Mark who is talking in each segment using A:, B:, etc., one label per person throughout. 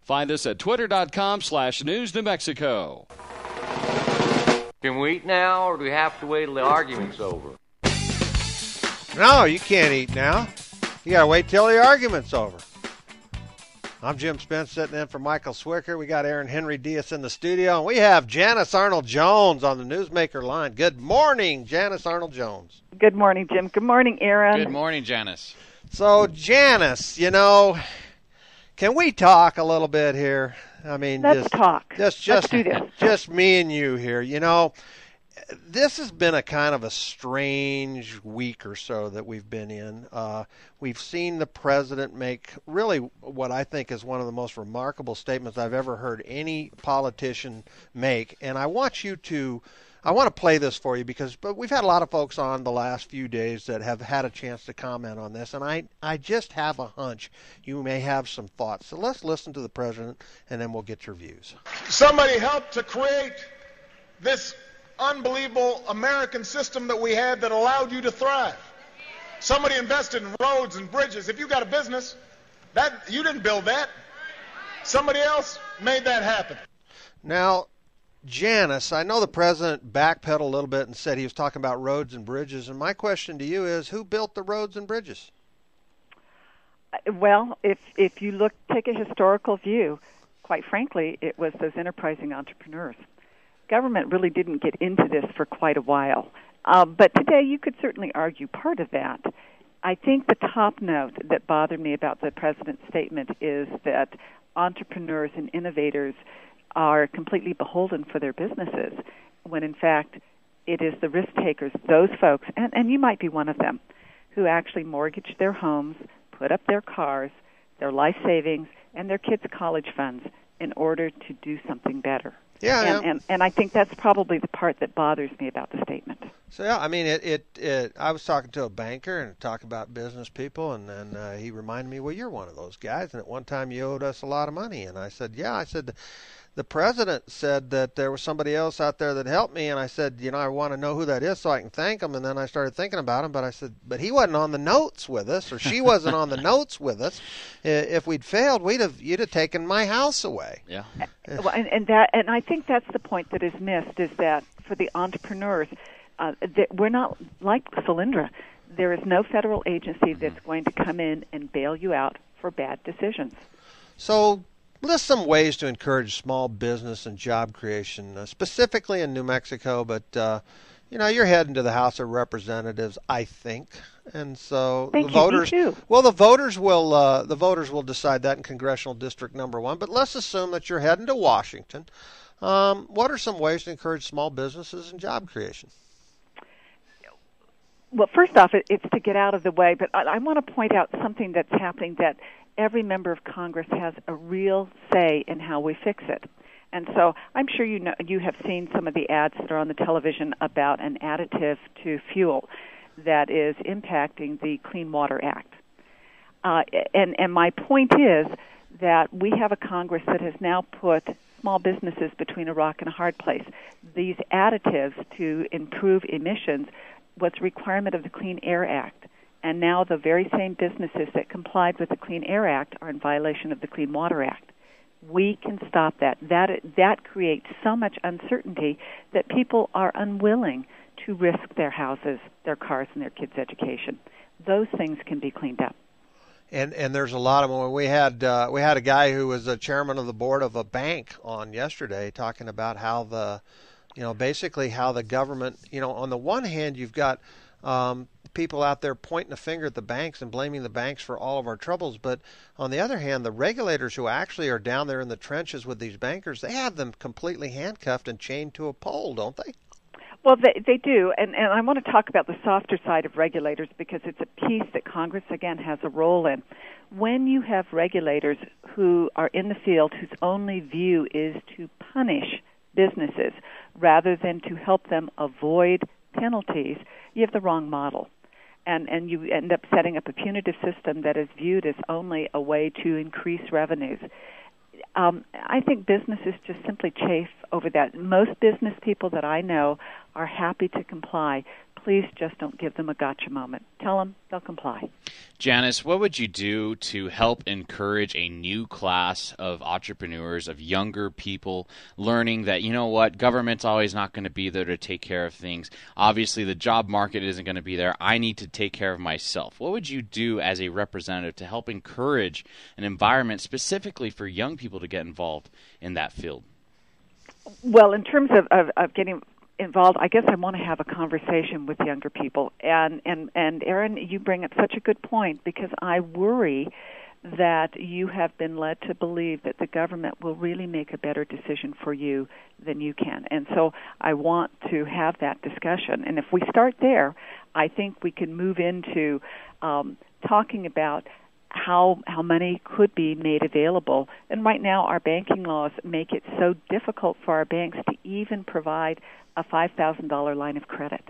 A: Find us at twitter.com/News New Mexico.
B: Can we eat now, or do we have to wait till the argument's over?
C: No, you can't eat now. You got to wait till the argument's over. I'm Jim Spence sitting in for Michael Swicker. We got Aaron Henry Diaz in the studio, and we have Janice Arnold-Jones on the Newsmaker line. Good morning, Janice Arnold-Jones.
D: Good morning, Jim. Good morning, Aaron.
A: Good morning, Janice.
C: So, Janice, can we talk a little bit here? I mean,
D: let's talk.
C: Let's do this. Just me and you here. This has been a kind of a strange week or so that we've been in. We've seen the president make really what I think is one of the most remarkable statements I've ever heard any politician make. And I want to play this for you but we've had a lot of folks on the last few days that have had a chance to comment on this. And I just have a hunch you may have some thoughts. So let's listen to the president, and then we'll get your views.
E: Somebody helped to create this unbelievable American system that we had that allowed you to thrive. Somebody invested in roads and bridges. If you got a business, you didn't build that. Somebody else made that happen.
C: Now, Janice, I know the president backpedaled a little bit and said he was talking about roads and bridges, and my question to you is, who built the roads and bridges?
D: Well, if you take a historical view, quite frankly, it was those enterprising entrepreneurs. Government really didn't get into this for quite a while. But today you could certainly argue part of that. I think the top note that bothered me about the president's statement is that entrepreneurs and innovators are completely beholden for their businesses, when in fact it is the risk takers, those folks, and you might be one of them, who actually mortgage their homes, put up their cars, their life savings, and their kids' college funds in order to do something better.
C: Yeah,
D: and I think that's probably the part that bothers me about the statement.
C: So yeah, I mean, I was talking to a banker and talking about business people, and then he reminded me, well, you're one of those guys, and at one time you owed us a lot of money, and I said, yeah, the president said that there was somebody else out there that helped me, and I said, I want to know who that is so I can thank him. And then I started thinking about him, but I said, but he wasn't on the notes with us, or she wasn't on the notes with us. If we'd failed, you'd have taken my house away.
D: Yeah. Well, and I think that's the point that is missed, is that for the entrepreneurs, we're not like Solyndra. There is no federal agency that's going to come in and bail you out for bad decisions.
C: So list some ways to encourage small business and job creation, specifically in New Mexico. But you're heading to the House of Representatives, I think, and so
D: the voters.
C: Well, the voters will decide that in Congressional District Number 1. But let's assume that you're heading to Washington. What are some ways to encourage small businesses and job creation?
D: Well, first off, it's to get out of the way. But I want to point out something that's happening, that every member of Congress has a real say in how we fix it. And so I'm sure you have seen some of the ads that are on the television about an additive to fuel that is impacting the Clean Water Act. And my point is that we have a Congress that has now put small businesses between a rock and a hard place. These additives to improve emissions was a requirement of the Clean Air Act. And now the very same businesses that complied with the Clean Air Act are in violation of the Clean Water Act. We can stop that. That creates so much uncertainty that people are unwilling to risk their houses, their cars, and their kids' education. Those things can be cleaned up.
C: And there's a lot of them. We had a guy who was a chairman of the board of a bank on yesterday talking about how basically how the government, on the one hand you've got people out there pointing a finger at the banks and blaming the banks for all of our troubles. But on the other hand, the regulators who actually are down there in the trenches with these bankers, they have them completely handcuffed and chained to a pole, don't they?
D: Well, they do, and I want to talk about the softer side of regulators because it's a piece that Congress, again, has a role in. When you have regulators who are in the field whose only view is to punish businesses rather than to help them avoid penalties, you have the wrong model. And you end up setting up a punitive system that is viewed as only a way to increase revenues. I think businesses just simply chafe over that. Most business people that I know are happy to comply. please just don't give them a gotcha moment. Tell them they'll comply.
A: Janice, what would you do to help encourage a new class of entrepreneurs, of younger people, learning that, you know what, government's always not going to be there to take care of things. Obviously, the job market isn't going to be there. I need to take care of myself. What would you do as a representative to help encourage an environment specifically for young people to get involved in that field?
D: Well, in terms of getting involved, I guess I want to have a conversation with younger people. And Aaron, you bring up such a good point, because I worry that you have been led to believe that the government will really make a better decision for you than you can. And so I want to have that discussion. And if we start there, I think we can move into talking about how money could be made available. And right now our banking laws make it so difficult for our banks to even provide a $5,000 line of credit.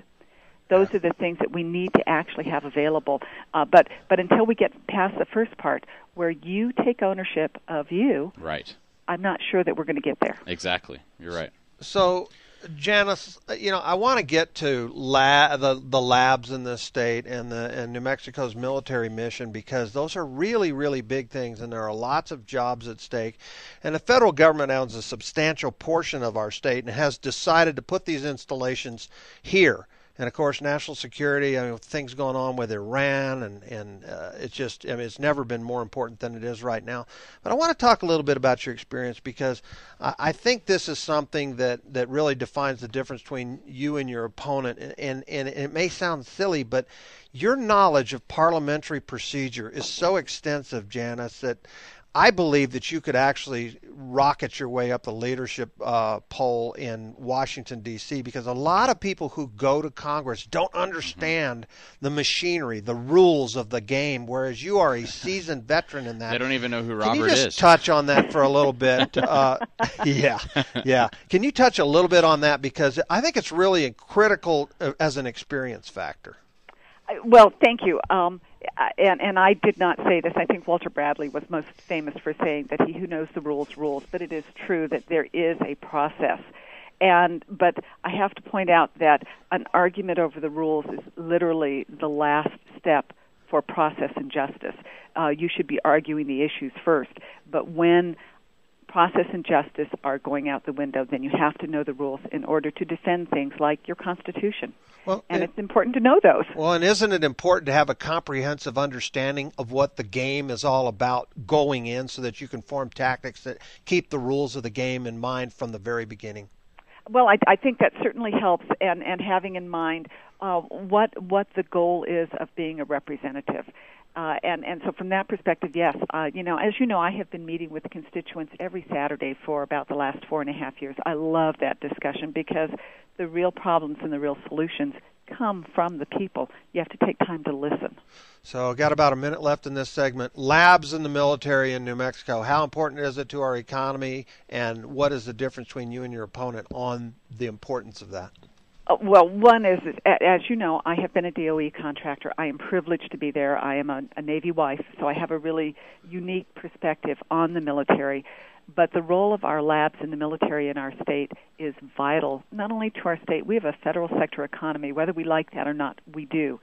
D: Those are the things that we need to actually have available. But until we get past the first part, where you take ownership of you,
A: right,
D: I'm not sure that we're going to get there.
A: Exactly. You're right.
C: So, Janice, I want to get to the labs in this state and New Mexico's military mission, because those are really, really big things, and there are lots of jobs at stake. And the federal government owns a substantial portion of our state and has decided to put these installations here. And, of course, national security, things going on with Iran, and it's just, it's never been more important than it is right now. But I want to talk a little bit about your experience, because I think this is something that really defines the difference between you and your opponent. And it may sound silly, but your knowledge of parliamentary procedure is so extensive, Janice, that I believe that you could actually rocket your way up the leadership poll in Washington, D.C., because a lot of people who go to Congress don't understand the machinery, the rules of the game, whereas you are a seasoned veteran in that.
A: They don't even know who Robert is.
C: Can you just touch on that for a little bit? Yeah. Can you touch a little bit on that? Because I think it's really critical as an experience factor.
D: Well, thank you. And I did not say this. I think Walter Bradley was most famous for saying that he who knows the rules rules. But it is true that there is a process. But I have to point out that an argument over the rules is literally the last step for process and justice. You should be arguing the issues first. But when process and justice are going out the window, then you have to know the rules in order to defend things like your Constitution. Well, and it's important to know those.
C: Well, and isn't it important to have a comprehensive understanding of what the game is all about going in, so that you can form tactics that keep the rules of the game in mind from the very beginning?
D: Well, I think that certainly helps, and having in mind what the goal is of being a representative. And so from that perspective, yes, as you know, I have been meeting with constituents every Saturday for about the last 4.5 years. I love that discussion, because the real problems and the real solutions come from the people. You have to take time to listen.
C: So got about a minute left in this segment. Labs in the military in New Mexico. How important is it to our economy, and what is the difference between you and your opponent on the importance of that?
D: Well, one is, as you know, I have been a DOE contractor. I am privileged to be there. I am a Navy wife, so I have a really unique perspective on the military. But the role of our labs in the military in our state is vital, not only to our state. We have a federal sector economy. Whether we like that or not, we do.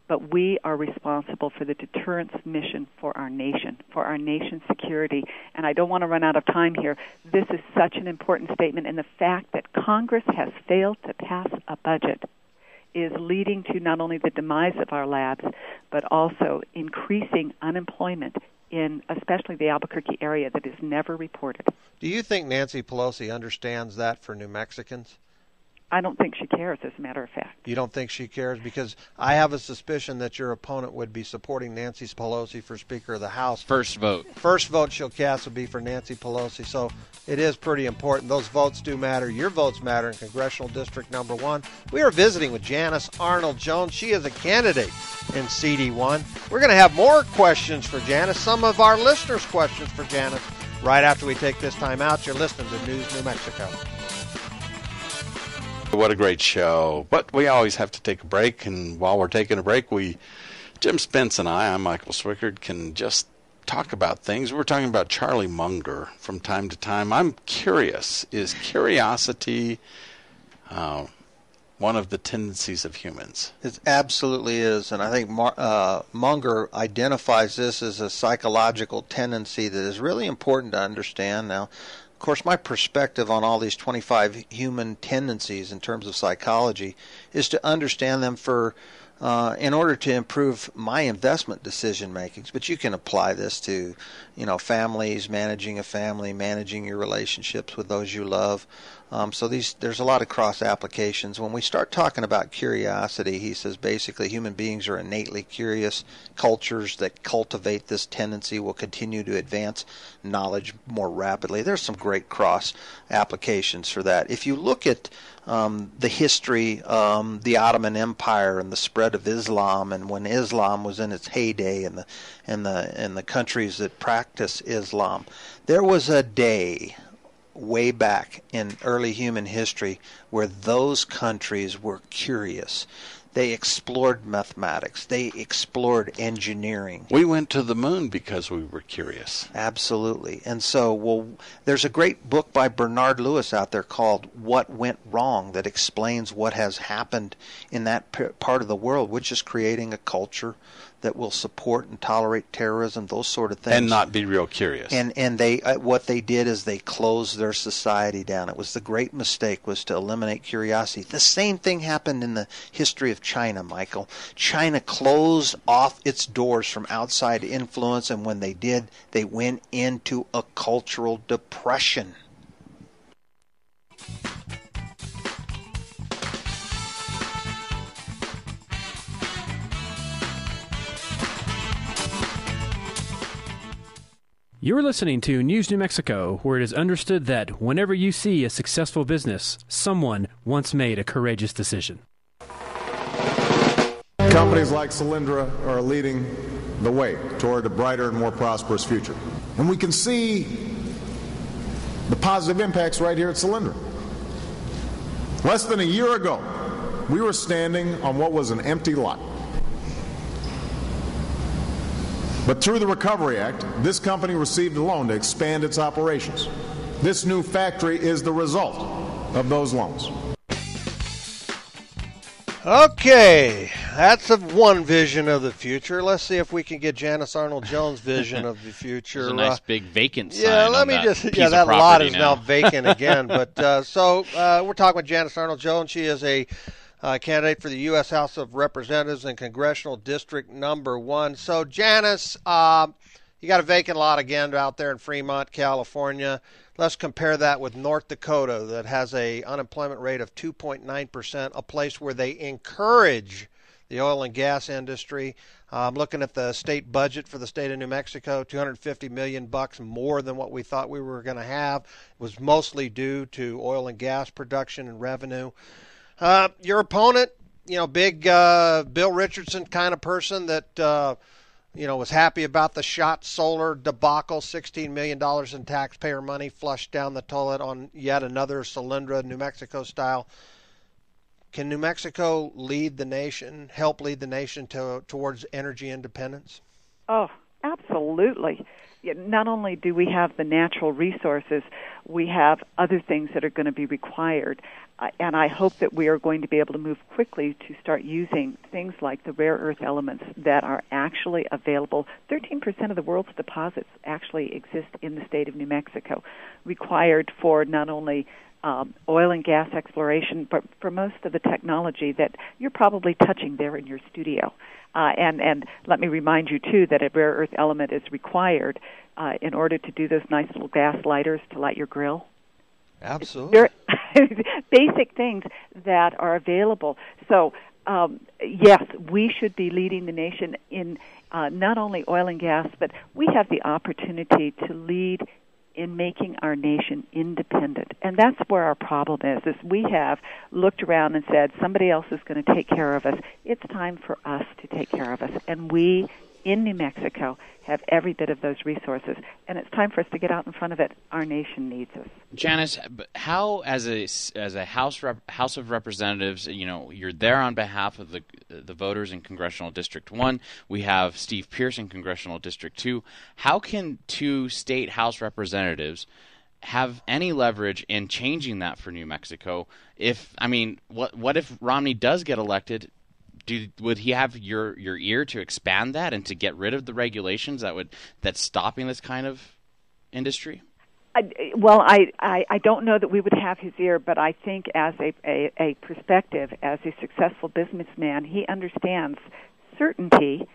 D: But we are responsible for the deterrence mission for our nation's security. And I don't want to run out of time here. This is such an important statement, and the fact that Congress has failed to pass a budget is leading to not only the demise of our labs, but also increasing unemployment in especially the Albuquerque area that is never reported.
C: Do you think Nancy Pelosi understands that for New Mexicans?
D: I don't think she cares, as a matter of fact.
C: You don't think she cares? Because I have a suspicion that your opponent would be supporting Nancy Pelosi for Speaker of the House.
A: First vote
C: she'll cast would be for Nancy Pelosi. So it is pretty important. Those votes do matter. Your votes matter in Congressional District Number 1. We are visiting with Janice Arnold-Jones. She is a candidate in CD1. We're going to have more questions for Janice, some of our listeners' questions for Janice, right after we take this time out. You're listening to News New Mexico.
F: What a great show. But we always have to take a break, and while we're taking a break, Jim Spence and I'm Michael Swickard, can just talk about things. We're talking about Charlie Munger from time to time. I'm curious, is curiosity one of the tendencies of humans.
C: It absolutely is, and I think Munger identifies this as a psychological tendency that is really important to understand. Now, of course, my perspective on all these 25 human tendencies in terms of psychology is to understand them in order to improve my investment decision makings. But you can apply this to, families, managing a family, managing your relationships with those you love. So there's a lot of cross applications. When we start talking about curiosity, he says basically human beings are innately curious. Cultures that cultivate this tendency will continue to advance knowledge more rapidly. There's some great cross applications for that. If you look at the history, the Ottoman Empire and the spread of Islam, and when Islam was in its heyday, and the countries that practice Islam, there was a day way back in early human history where those countries were curious. They explored mathematics. They explored engineering.
F: We went to the moon because we were curious.
C: Absolutely. And so, there's a great book by Bernard Lewis out there called What Went Wrong that explains what has happened in that part of the world, which is creating a culture that will support and tolerate terrorism, those sort of things.
F: And not be real curious.
C: And they what they did is they closed their society down. It was the great mistake, was to eliminate curiosity. The same thing happened in the history of China, Michael. China closed off its doors from outside influence, and when they did, they went into a cultural depression.
G: You're listening to News New Mexico, where it is understood that whenever you see a successful business, someone once made a courageous decision.
E: Companies like Solyndra are leading the way toward a brighter and more prosperous future. And we can see the positive impacts right here at Solyndra. Less than a year ago, we were standing on what was an empty lot. But through the Recovery Act, this company received a loan to expand its operations. This new factory is the result of those loans.
C: Okay, that's one vision of the future. Let's see if we can get Janice Arnold-Jones' vision of the future.
A: There's a nice big vacant sign.
C: Yeah, let me that lot is now vacant again. But so we're talking with Janice Arnold-Jones. She is a candidate for the U.S. House of Representatives in Congressional District Number 1. So, Janice, you got a vacant lot again out there in Fremont, California. Let's compare that with North Dakota, that has a unemployment rate of 2.9%, a place where they encourage the oil and gas industry. I'm looking at the state budget for the state of New Mexico, $250 million more than what we thought we were going to have. It was mostly due to oil and gas production and revenue. Your opponent, big Bill Richardson kind of person that, was happy about the Shot Solar debacle, $16 million in taxpayer money flushed down the toilet on yet another Solyndra, New Mexico style. Can New Mexico help lead the nation towards energy independence?
D: Oh, absolutely. Not only do we have the natural resources, we have other things that are going to be required. And I hope that we are going to be able to move quickly to start using things like the rare earth elements that are actually available. 13% of the world's deposits actually exist in the state of New Mexico, required for not only oil and gas exploration, but for most of the technology that you're probably touching there in your studio. And let me remind you, too, that a rare earth element is required in order to do those nice little gas lighters to light your grill.
C: Absolutely.
D: Basic things that are available. So, yes, we should be leading the nation in not only oil and gas, but we have the opportunity to lead in making our nation independent. And that's where our problem is we have looked around and said, somebody else is going to take care of us. It's time for us to take care of us. And we, in New Mexico, have every bit of those resources. And it's time for us to get out in front of it. Our nation needs us.
A: Janice, how, as a House of Representatives, you're there on behalf of the voters in Congressional District 1. We have Steve Pierce in Congressional District 2. How can two state House representatives have any leverage in changing that for New Mexico? What if Romney does get elected? Would he have your ear to expand that and to get rid of the regulations that's stopping this kind of industry?
D: I don't know that we would have his ear, but I think as a perspective, as a successful businessman, he understands certainty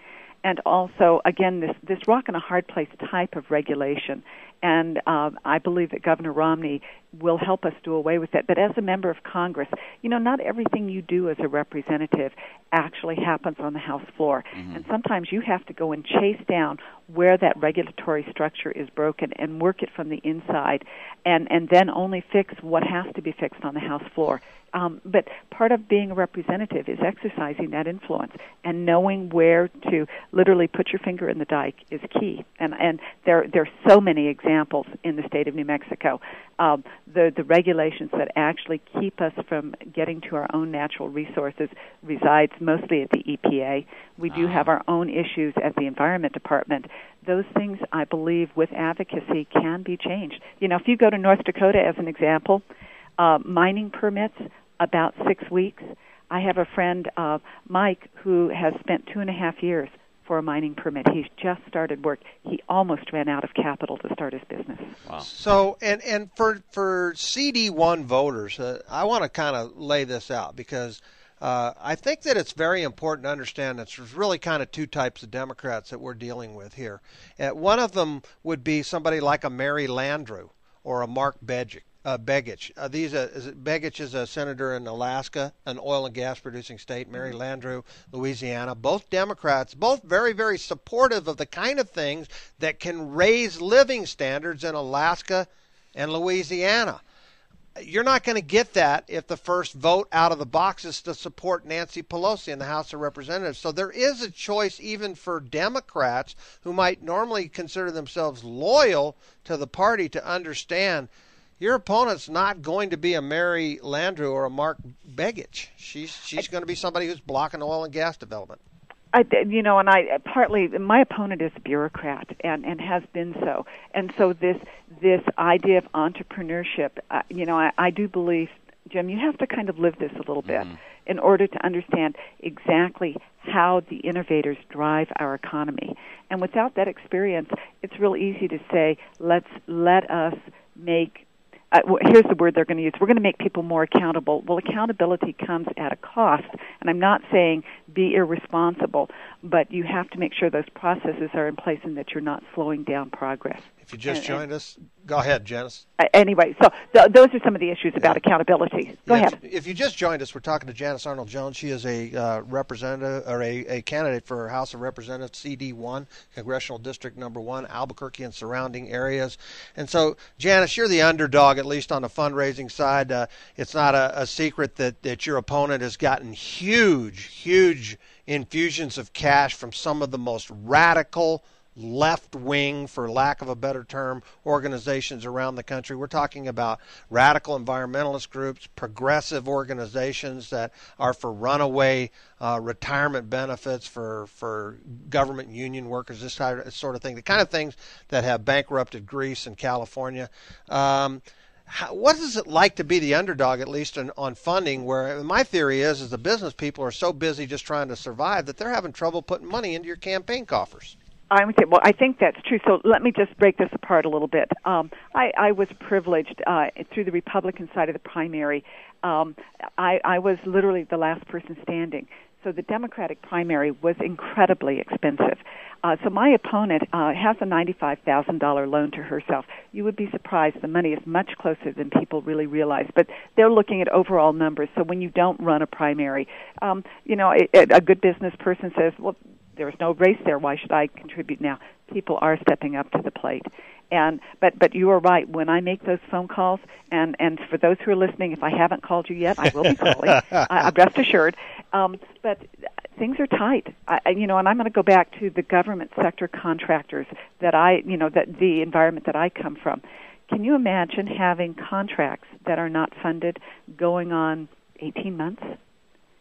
D: and also, again, this rock and a hard place type of regulation. And I believe that Governor Romney will help us do away with that. But as a member of Congress, not everything you do as a representative actually happens on the House floor. Mm-hmm. And sometimes you have to go and chase down where that regulatory structure is broken and work it from the inside and then only fix what has to be fixed on the House floor. But part of being a representative is exercising that influence, and knowing where to literally put your finger in the dike is key. And there are so many examples in the state of New Mexico. The regulations that actually keep us from getting to our own natural resources resides mostly at the EPA. We do have our own issues at the Environment Department. Those things, I believe, with advocacy can be changed. If you go to North Dakota as an example, mining permits, about 6 weeks. I have a friend, Mike, who has spent 2.5 years for a mining permit. He's just started work. He almost ran out of capital to start his business.
A: Wow.
C: So, and for CD1 voters, I want to kind of lay this out because I think that it's very important to understand that there's really kind of two types of Democrats that we're dealing with here. One of them would be somebody like a Mary Landrieu or a Mark Begich. Begich is a senator in Alaska, an oil and gas producing state. Mary Landrieu, Louisiana. Both Democrats, both very, very supportive of the kind of things that can raise living standards in Alaska and Louisiana. You're not going to get that if the first vote out of the box is to support Nancy Pelosi in the House of Representatives. So there is a choice even for Democrats who might normally consider themselves loyal to the party to understand your opponent's not going to be a Mary Landrieu or a Mark Begich. She's going to be somebody who's blocking oil and gas development. Partly my opponent is a bureaucrat and has been so. And so this idea of entrepreneurship, I do believe, Jim, you have to kind of live this a little bit in order to understand exactly how the innovators drive our economy. And without that experience, it's real easy to say, let us make here's the word they're going to use. We're going to make people more accountable. Well, accountability comes at a cost, and I'm not saying be irresponsible, but you have to make sure those processes are in place and that you're not slowing down progress. If you just joined us, go ahead, Janice.
D: Anyway, so those are some of the issues about accountability. Go ahead.
C: If you just joined us, we're talking to Janice Arnold-Jones. She is a representative or a candidate for House of Representatives CD1, Congressional District Number 1, Albuquerque and surrounding areas. And so, Janice, you're the underdog, at least on the fundraising side. It's not a secret that your opponent has gotten huge infusions of cash from some of the most radical left-wing, for lack of a better term, organizations around the country. We're talking about radical environmentalist groups, progressive organizations that are for runaway retirement benefits for government and union workers, this sort of thing, the kind of things that have bankrupted Greece and California. What is it like to be the underdog, at least on funding, where my theory is the business people are so busy just trying to survive that they're having trouble putting money into your campaign coffers?
D: I think that's true. So let me just break this apart a little bit. I was privileged through the Republican side of the primary. I was literally the last person standing. So the Democratic primary was incredibly expensive. So my opponent has a $95,000 loan to herself. You would be surprised. The money is much closer than people really realize. But they're looking at overall numbers. So when you don't run a primary, a good business person says, well, there was no race there. Why should I contribute now? People are stepping up to the plate. But you are right. When I make those phone calls, and for those who are listening, if I haven't called you yet, I will be calling. Rest assured. But things are tight. And I'm going to go back to the government sector contractors that the environment that I come from. Can you imagine having contracts that are not funded going on 18 months?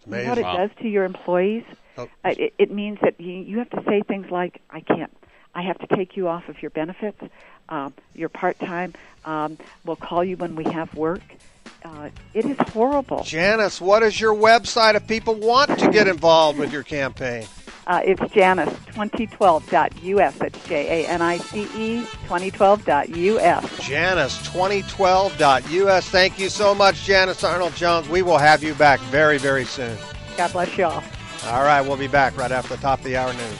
D: You know what it does to your employees? Oh. It means that you have to say things like, I I have to take you off of your benefits. You're part-time. We'll call you when we have work. It is horrible.
C: Janice, what is your website if people want to get involved with your campaign?
D: It's Janice2012.us. That's JANICE 2012.us.
C: Janice2012.us. Thank you so much, Janice Arnold-Jones. We will have you back very, very soon.
D: God bless you all.
C: All right, we'll be back right after the top of the hour news.